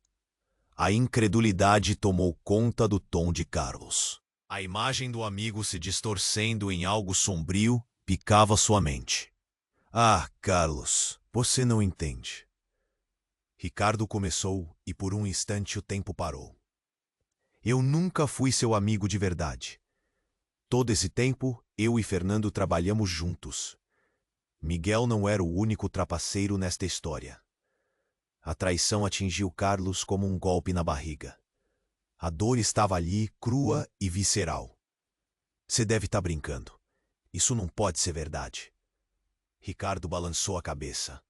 A incredulidade tomou conta do tom de Carlos. A imagem do amigo se distorcendo em algo sombrio picava sua mente. Ah, Carlos, você não entende. Ricardo começou e por um instante o tempo parou. Eu nunca fui seu amigo de verdade. Todo esse tempo, eu e Fernando trabalhamos juntos. Miguel não era o único trapaceiro nesta história. A traição atingiu Carlos como um golpe na barriga. A dor estava ali, crua e visceral. Você deve estar brincando. Isso não pode ser verdade. Ricardo balançou a cabeça.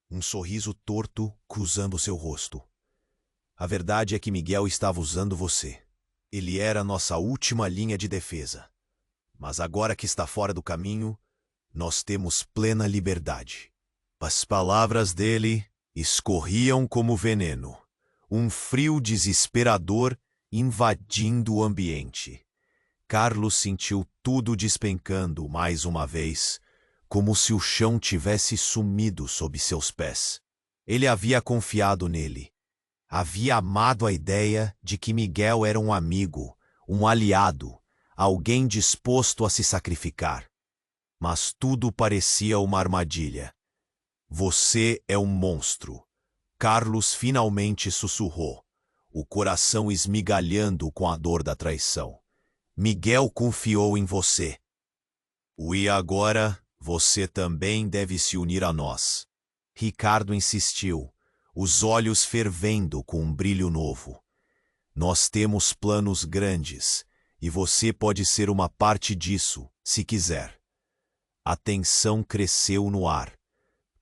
Um sorriso torto cruzando seu rosto. A verdade é que Miguel estava usando você. Ele era nossa última linha de defesa. Mas agora que está fora do caminho, nós temos plena liberdade. As palavras dele escorriam como veneno. Um frio desesperador invadindo o ambiente. Carlos sentiu tudo despencando mais uma vez, como se o chão tivesse sumido sob seus pés. Ele havia confiado nele. Havia amado a ideia de que Miguel era um amigo, um aliado, alguém disposto a se sacrificar. Mas tudo parecia uma armadilha. Você é um monstro. Carlos finalmente sussurrou, o coração esmigalhando com a dor da traição. Miguel confiou em você. E agora, você também deve se unir a nós. Ricardo insistiu, os olhos fervendo com um brilho novo. Nós temos planos grandes, e você pode ser uma parte disso, se quiser. A tensão cresceu no ar.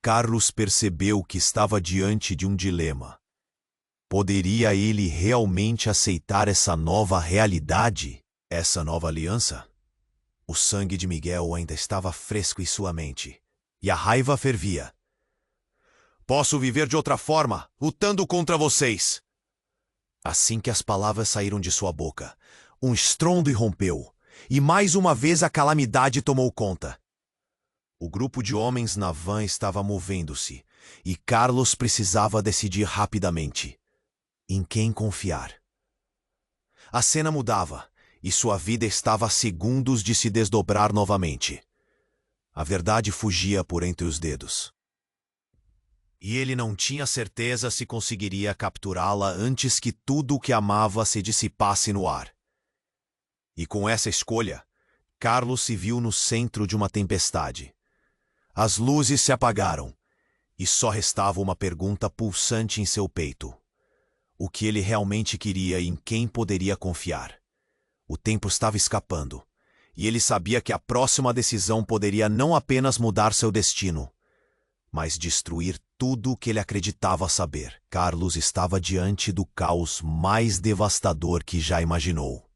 Carlos percebeu que estava diante de um dilema. Poderia ele realmente aceitar essa nova realidade? Essa nova aliança? O sangue de Miguel ainda estava fresco em sua mente, e a raiva fervia. Posso viver de outra forma, lutando contra vocês. Assim que as palavras saíram de sua boca, um estrondo irrompeu, e mais uma vez a calamidade tomou conta. O grupo de homens na van estava movendo-se, e Carlos precisava decidir rapidamente em quem confiar. A cena mudava, e sua vida estava a segundos de se desdobrar novamente. A verdade fugia por entre os dedos. E ele não tinha certeza se conseguiria capturá-la antes que tudo o que amava se dissipasse no ar. E com essa escolha, Carlos se viu no centro de uma tempestade. As luzes se apagaram, e só restava uma pergunta pulsante em seu peito. O que ele realmente queria e em quem poderia confiar? O tempo estava escapando, e ele sabia que a próxima decisão poderia não apenas mudar seu destino, mas destruir tudo o que ele acreditava saber. Carlos estava diante do caos mais devastador que já imaginou.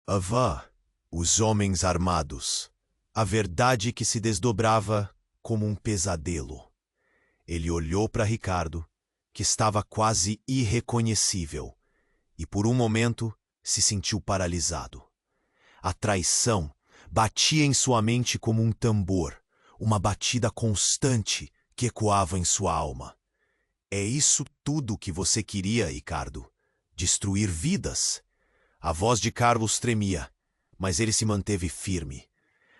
A van, os homens armados, a verdade que se desdobrava como um pesadelo. Ele olhou para Ricardo, que estava quase irreconhecível, e por um momento se sentiu paralisado. A traição batia em sua mente como um tambor, uma batida constante que ecoava em sua alma. É isso tudo que você queria, Ricardo? Destruir vidas? A voz de Carlos tremia, mas ele se manteve firme.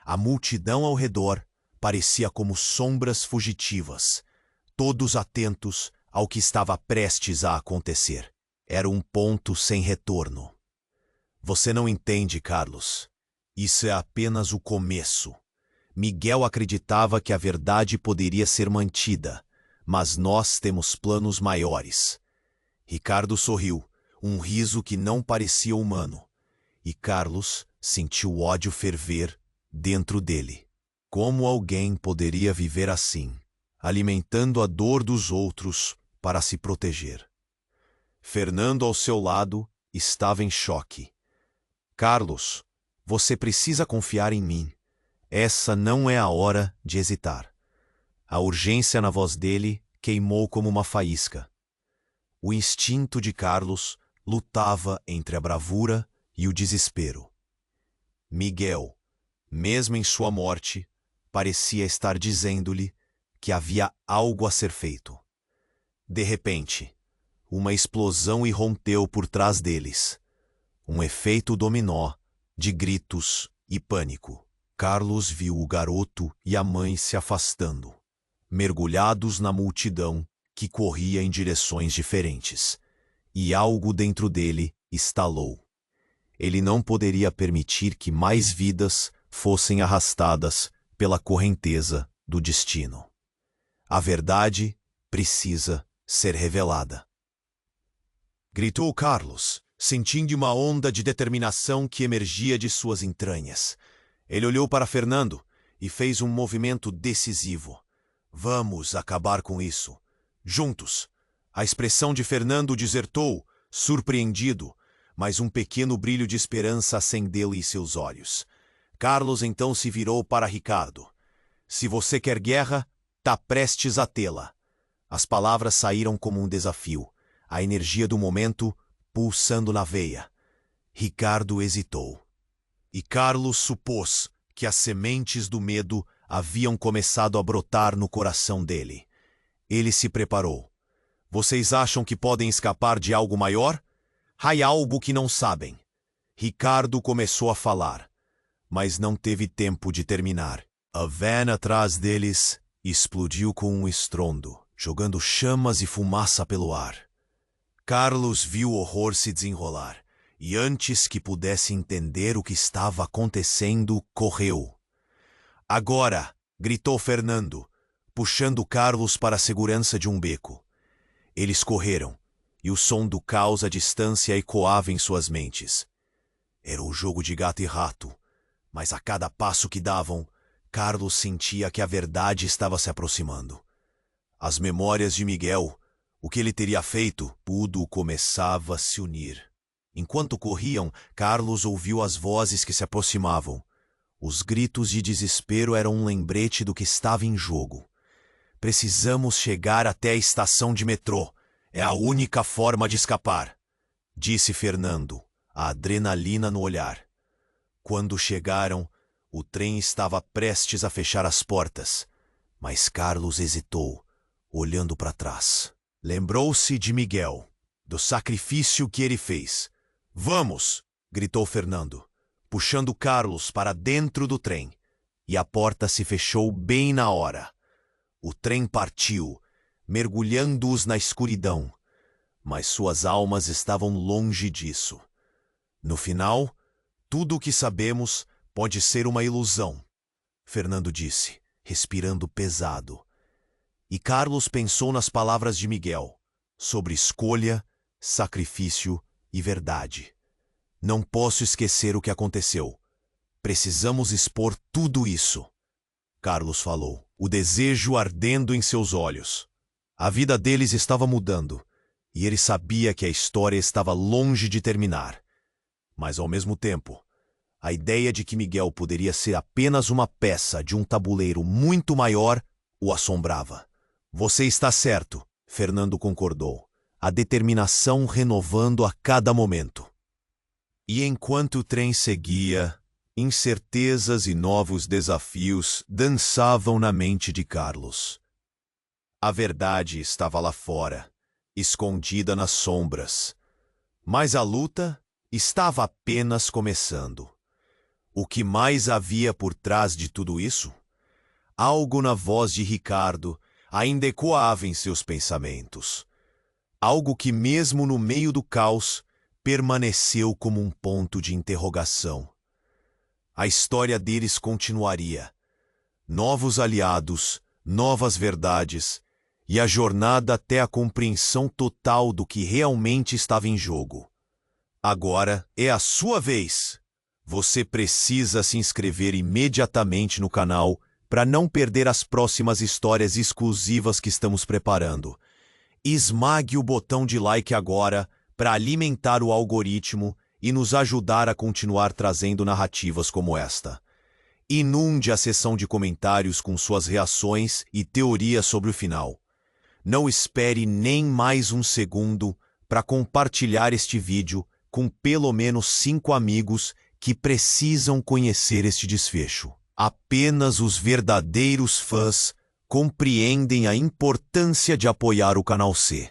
A multidão ao redor parecia como sombras fugitivas, todos atentos ao que estava prestes a acontecer. Era um ponto sem retorno. Você não entende, Carlos. Isso é apenas o começo. Miguel acreditava que a verdade poderia ser mantida, mas nós temos planos maiores. Ricardo sorriu, um riso que não parecia humano, e Carlos sentiu o ódio ferver dentro dele. Como alguém poderia viver assim, alimentando a dor dos outros para se proteger? Fernando, ao seu lado, estava em choque. Carlos, você precisa confiar em mim. Essa não é a hora de hesitar. A urgência na voz dele queimou como uma faísca. O instinto de Carlos lutava entre a bravura e o desespero. Miguel, mesmo em sua morte, parecia estar dizendo-lhe que havia algo a ser feito. De repente, uma explosão irrompeu por trás deles. Um efeito dominó de gritos e pânico. Carlos viu o garoto e a mãe se afastando, mergulhados na multidão que corria em direções diferentes. E algo dentro dele estalou. Ele não poderia permitir que mais vidas fossem arrastadas pela correnteza do destino. A verdade precisa ser revelada. Gritou Carlos, sentindo uma onda de determinação que emergia de suas entranhas. Ele olhou para Fernando e fez um movimento decisivo. Vamos acabar com isso. Juntos. A expressão de Fernando desertou, surpreendido, mas um pequeno brilho de esperança acendeu em seus olhos. Carlos então se virou para Ricardo. Se você quer guerra, tá prestes a tê-la. As palavras saíram como um desafio, a energia do momento pulsando na veia. Ricardo hesitou. E Carlos supôs que as sementes do medo haviam começado a brotar no coração dele. Ele se preparou. Vocês acham que podem escapar de algo maior? Há algo que não sabem. Ricardo começou a falar, mas não teve tempo de terminar. A van atrás deles explodiu com um estrondo, jogando chamas e fumaça pelo ar. Carlos viu o horror se desenrolar, e antes que pudesse entender o que estava acontecendo, correu. Agora! Gritou Fernando, puxando Carlos para a segurança de um beco. Eles correram, e o som do caos à distância ecoava em suas mentes. Era o jogo de gato e rato, Mas a cada passo que davam, Carlos sentia que a verdade estava se aproximando. As memórias de Miguel, o que ele teria feito, tudo começava a se unir. Enquanto corriam, Carlos ouviu as vozes que se aproximavam. Os gritos de desespero eram um lembrete do que estava em jogo. Precisamos chegar até a estação de metrô. É a única forma de escapar, disse Fernando, a adrenalina no olhar. Quando chegaram, o trem estava prestes a fechar as portas, mas Carlos hesitou, olhando para trás. Lembrou-se de Miguel, do sacrifício que ele fez. Vamos! Gritou Fernando, puxando Carlos para dentro do trem, e a porta se fechou bem na hora. O trem partiu, mergulhando-os na escuridão, mas suas almas estavam longe disso. No final, tudo o que sabemos pode ser uma ilusão, Fernando disse, respirando pesado. E Carlos pensou nas palavras de Miguel, sobre escolha, sacrifício e verdade. Não posso esquecer o que aconteceu. Precisamos expor tudo isso, Carlos falou, o desejo ardendo em seus olhos. A vida deles estava mudando, e ele sabia que a história estava longe de terminar. Mas, ao mesmo tempo, a ideia de que Miguel poderia ser apenas uma peça de um tabuleiro muito maior o assombrava. Você está certo, Fernando concordou, a determinação renovando a cada momento. E enquanto o trem seguia, incertezas e novos desafios dançavam na mente de Carlos. A verdade estava lá fora, escondida nas sombras, mas a luta estava apenas começando. O que mais havia por trás de tudo isso? Algo na voz de Ricardo ainda ecoava em seus pensamentos. Algo que, mesmo no meio do caos, permaneceu como um ponto de interrogação. A história deles continuaria. Novos aliados, novas verdades, e a jornada até a compreensão total do que realmente estava em jogo. Agora é a sua vez! Você precisa se inscrever imediatamente no canal para não perder as próximas histórias exclusivas que estamos preparando. Esmague o botão de like agora para alimentar o algoritmo e nos ajudar a continuar trazendo narrativas como esta. Inunde a seção de comentários com suas reações e teorias sobre o final. Não espere nem mais um segundo para compartilhar este vídeo com pelo menos 5 amigos que precisam conhecer este desfecho. Apenas os verdadeiros fãs compreendem a importância de apoiar o canal C.